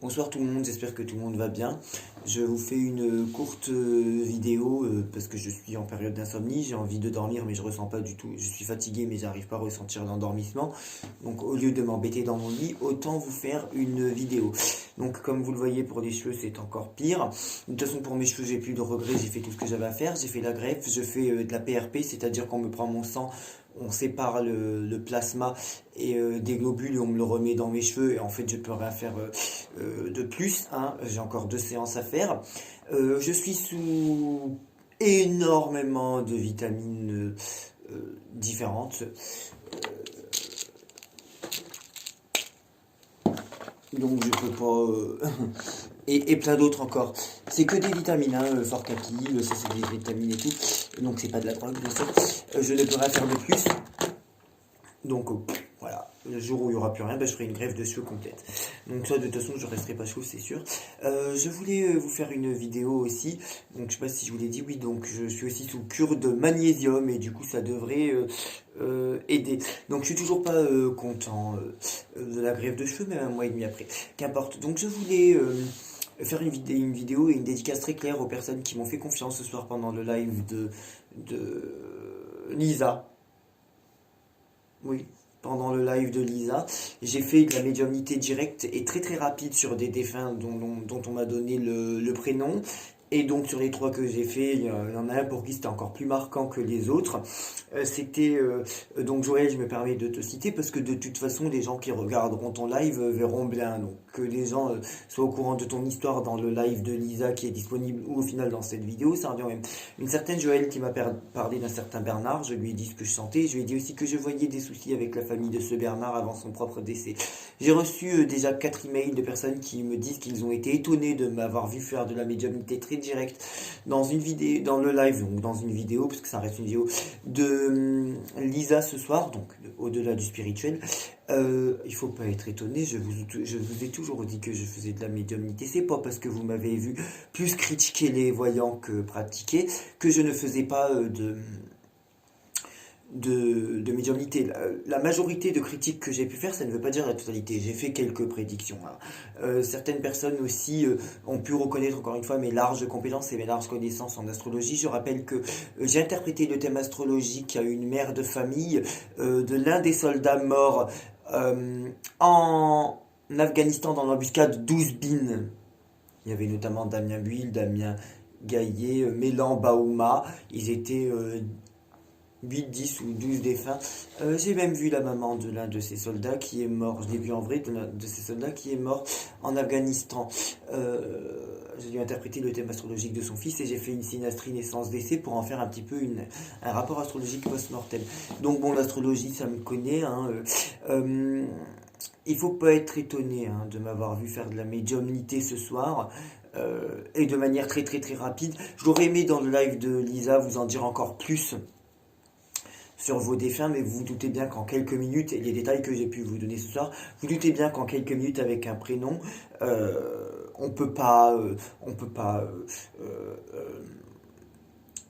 Bonsoir tout le monde, j'espère que tout le monde va bien. Je vous fais une courte vidéo parce que je suis en période d'insomnie, j'ai envie de dormir mais je ressens pas du tout, je suis fatigué mais j'arrive pas à ressentir l'endormissement. Donc au lieu de m'embêter dans mon lit, autant vous faire une vidéo. Donc comme vous le voyez pour les cheveux c'est encore pire. De toute façon pour mes cheveux j'ai plus de regrets, j'ai fait tout ce que j'avais à faire, j'ai fait la greffe, je fais de la PRP, c'est-à-dire qu'on me prend mon sang, on sépare le plasma et des globules et on me le remet dans mes cheveux et en fait je peux rien faire de plus, hein. J'ai encore 2 séances à faire. Je suis sous énormément de vitamines différentes. Donc je peux pas... et plein d'autres encore. C'est que des vitamines, hein, Fort Capi, ça c'est des vitamines et tout. Donc c'est pas de la drogue, bien sûr. Je ne peux rien faire de plus. Donc voilà, le jour où il n'y aura plus rien, ben, je ferai une greffe de cheveux complète. Donc ça, de toute façon, je resterai pas chauve, c'est sûr. Je voulais vous faire une vidéo aussi. Donc je sais pas si je vous l'ai dit, oui, donc je suis aussi sous cure de magnésium et du coup ça devrait aider. Donc je suis toujours pas content de la greffe de cheveux, même un mois et demi après. Qu'importe. Donc je voulais faire une vidéo et une dédicace très claire aux personnes qui m'ont fait confiance ce soir pendant le live de Lisa. Oui, pendant le live de Lisa, j'ai fait de la médiumnité directe et très très rapide sur des défunts dont on m'a donné le prénom. Et donc sur les trois que j'ai fait, il y en a un pour qui c'était encore plus marquant que les autres. Donc Joël, je me permets de te citer parce que de toute façon, les gens qui regarderont ton live verront bien. Donc que les gens soient au courant de ton histoire dans le live de Lisa qui est disponible ou au final dans cette vidéo, ça revient au même. Une certaine Joël qui m'a parlé d'un certain Bernard, je lui ai dit ce que je sentais, je lui ai dit aussi que je voyais des soucis avec la famille de ce Bernard avant son propre décès. J'ai reçu déjà 4 emails de personnes qui me disent qu'ils ont été étonnés de m'avoir vu faire de la médiumnité très directe dans une vidéo, dans le live, donc dans une vidéo, parce que ça reste une vidéo de Lisa ce soir, donc au-delà du spirituel. Il faut pas être étonné, je vous ai toujours dit que je faisais de la médiumnité. C'est pas parce que vous m'avez vu plus critiquer les voyants que pratiquer que je ne faisais pas de médiumnité. La majorité de critiques que j'ai pu faire, ça ne veut pas dire la totalité. J'ai fait quelques prédictions, hein. Certaines personnes aussi ont pu reconnaître encore une fois mes larges compétences et mes larges connaissances en astrologie. Je rappelle que j'ai interprété le thème astrologique à une mère de famille de l'un des soldats morts en Afghanistan dans l'embuscade 12 bin. Il y avait notamment Damien Buil, Damien Gaillet, Mélan Baouma. Ils étaient 8, 10 ou 12 défunts. J'ai même vu la maman de l'un de ces soldats qui est mort. Je l'ai vu en vrai, de l'un de ces soldats qui est mort en Afghanistan. J'ai dû interpréter le thème astrologique de son fils et j'ai fait une synastrie naissance-décès pour en faire un petit peu un rapport astrologique post-mortem. Donc bon, l'astrologie, ça me connaît, hein. Il faut pas être étonné, hein, de m'avoir vu faire de la médiumnité ce soir. Et de manière très très très rapide. J'aurais aimé dans le live de Lisa vous en dire encore plus sur vos défunts, mais vous vous doutez bien qu'en quelques minutes, et les détails que j'ai pu vous donner ce soir, vous doutez bien qu'en quelques minutes avec un prénom, on peut pas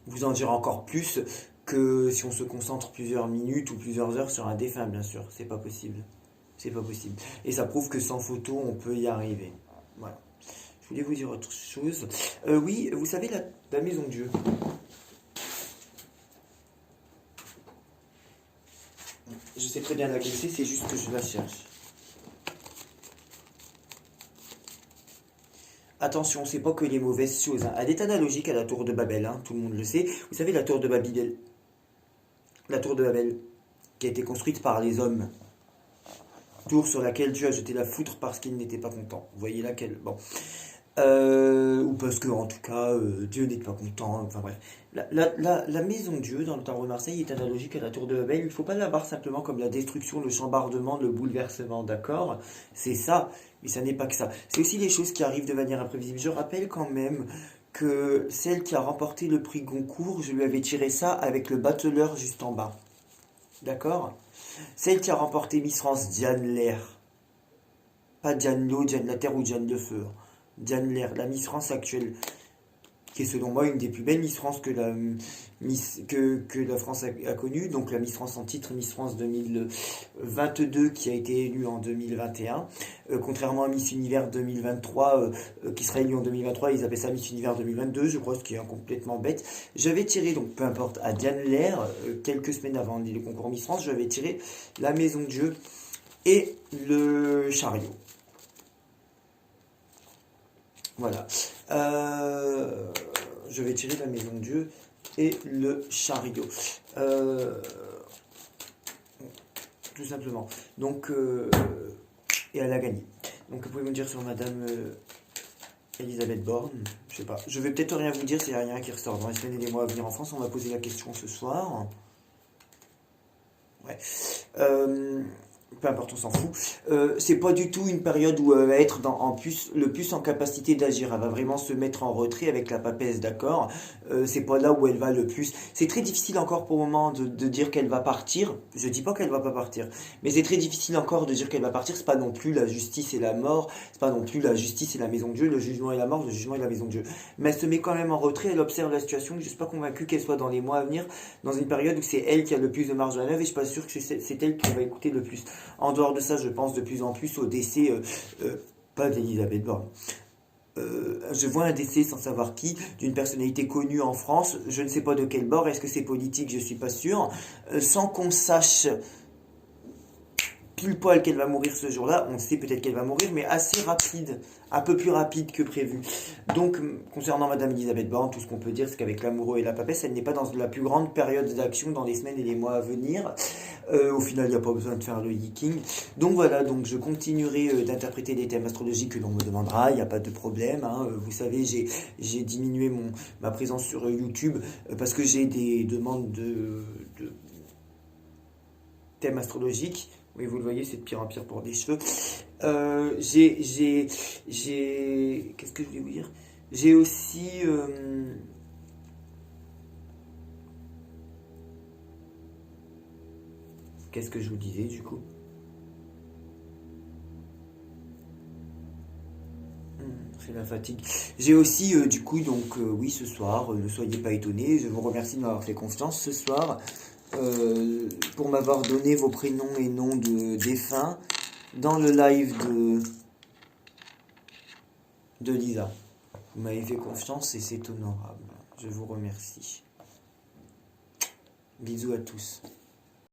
vous en dire encore plus que si on se concentre plusieurs minutes ou plusieurs heures sur un défunt, bien sûr, c'est pas possible, c'est pas possible. Et ça prouve que sans photo, on peut y arriver. Voilà. Je voulais vous dire autre chose. Oui, vous savez la Maison de Dieu. Je sais très bien laquelle c'est juste que je la cherche. Attention, c'est pas que les mauvaises choses, hein. Elle est analogique à la tour de Babel, hein, tout le monde le sait. Vous savez, la tour de Babel, qui a été construite par les hommes. Tour sur laquelle Dieu a jeté la foudre parce qu'il n'était pas content. Vous voyez laquelle? Bon. Ou parce que, en tout cas, Dieu n'est pas content. Enfin bref. La maison de Dieu dans le tarot de Marseille est analogique à la tour de Babel. Il ne faut pas la voir simplement comme la destruction, le chambardement, le bouleversement, d'accord? C'est ça, mais ça n'est pas que ça. C'est aussi les choses qui arrivent de manière imprévisible. Je rappelle quand même que celle qui a remporté le prix Goncourt, je lui avais tiré ça avec le battleur juste en bas. D'accord? Celle qui a remporté Miss France, Diane Lair. Pas Diane Lo, Diane la Terre ou Diane le Feu. Diane Lair, la Miss France actuelle. qui est selon moi une des plus belles Miss France que la France a connue. Donc la Miss France en titre, Miss France 2022 qui a été élue en 2021. Contrairement à Miss Univers 2023 qui sera élue en 2023, ils appellent ça Miss Univers 2022, je crois, ce qui est complètement bête. J'avais tiré, donc peu importe, à Diane Lair, quelques semaines avant le concours Miss France, j'avais tiré la Maison de Dieu et le chariot. Voilà. Je vais tirer la Maison de Dieu et le chariot. Tout simplement. Donc, et elle a gagné. Donc, vous pouvez me dire sur Madame Elisabeth Borne. Je sais pas. Je vais peut-être rien vous dire s'il n'y a rien qui ressort. Dans les semaines et les mois à venir en France, on va poser la question ce soir. Ouais. Peu importe, on s'en fout. C'est pas du tout une période où elle va être le plus en capacité d'agir. Elle va vraiment se mettre en retrait avec la papesse, d'accord. C'est pas là où elle va le plus. C'est très difficile encore pour le moment de dire qu'elle va partir. Je dis pas qu'elle va pas partir, mais c'est très difficile encore de dire qu'elle va partir. C'est pas non plus la justice et la mort. C'est pas non plus la justice et la maison de Dieu, le jugement et la mort, le jugement et la maison de Dieu. Mais elle se met quand même en retrait. Elle observe la situation. Je suis pas convaincu qu'elle soit dans les mois à venir dans une période où c'est elle qui a le plus de marge de manœuvre et je suis pas sûr que c'est elle qui va écouter le plus. En dehors de ça, je pense de plus en plus au décès, pas d'Elisabeth Borne. Je vois un décès sans savoir qui, d'une personnalité connue en France, je ne sais pas de quel bord, est-ce que c'est politique, je suis pas sûr, sans qu'on sache pile poil qu'elle va mourir ce jour-là, on sait peut-être qu'elle va mourir, mais assez rapide, un peu plus rapide que prévu. Donc, concernant Madame Elisabeth Borne, tout ce qu'on peut dire, c'est qu'avec l'amoureux et la papesse, elle n'est pas dans la plus grande période d'action dans les semaines et les mois à venir. Au final, il n'y a pas besoin de faire le yiking. Donc voilà, donc je continuerai d'interpréter des thèmes astrologiques que l'on me demandera, il n'y a pas de problème. Hein. Vous savez, j'ai diminué ma présence sur YouTube parce que j'ai des demandes de thèmes astrologiques. Oui, vous le voyez, c'est de pire en pire pour des cheveux. Qu'est-ce que je voulais vous dire? J'ai aussi... qu'est-ce que je vous disais, du coup? C'est la fatigue. J'ai aussi, du coup, donc, oui, ce soir, ne soyez pas étonnés, je vous remercie de m'avoir fait confiance ce soir, pour m'avoir donné vos prénoms et noms de défunts dans le live de Lisa. Vous m'avez fait confiance et c'est honorable. Je vous remercie. Bisous à tous.